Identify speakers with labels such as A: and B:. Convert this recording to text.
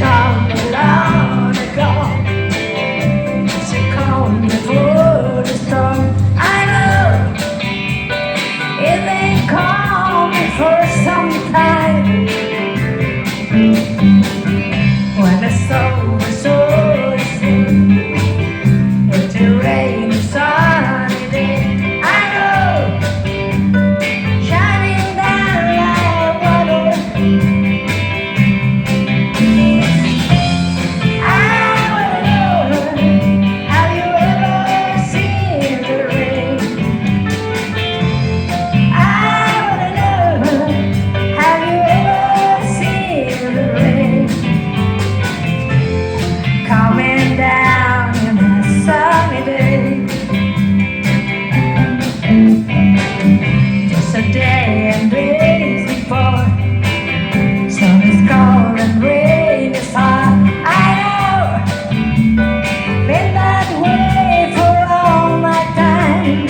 A: Down the line ago, she called me for the storm. I know it may call me for some time. When the sun was so thin, it's a rainy sunny day. I know, shining down like water. I wanna know, have you ever seen the rain? I wanna know, have you ever seen the rain? Coming down in a sunny day. Just a day and days before, sun is cold and rain is hot. I know, been that way for all my time.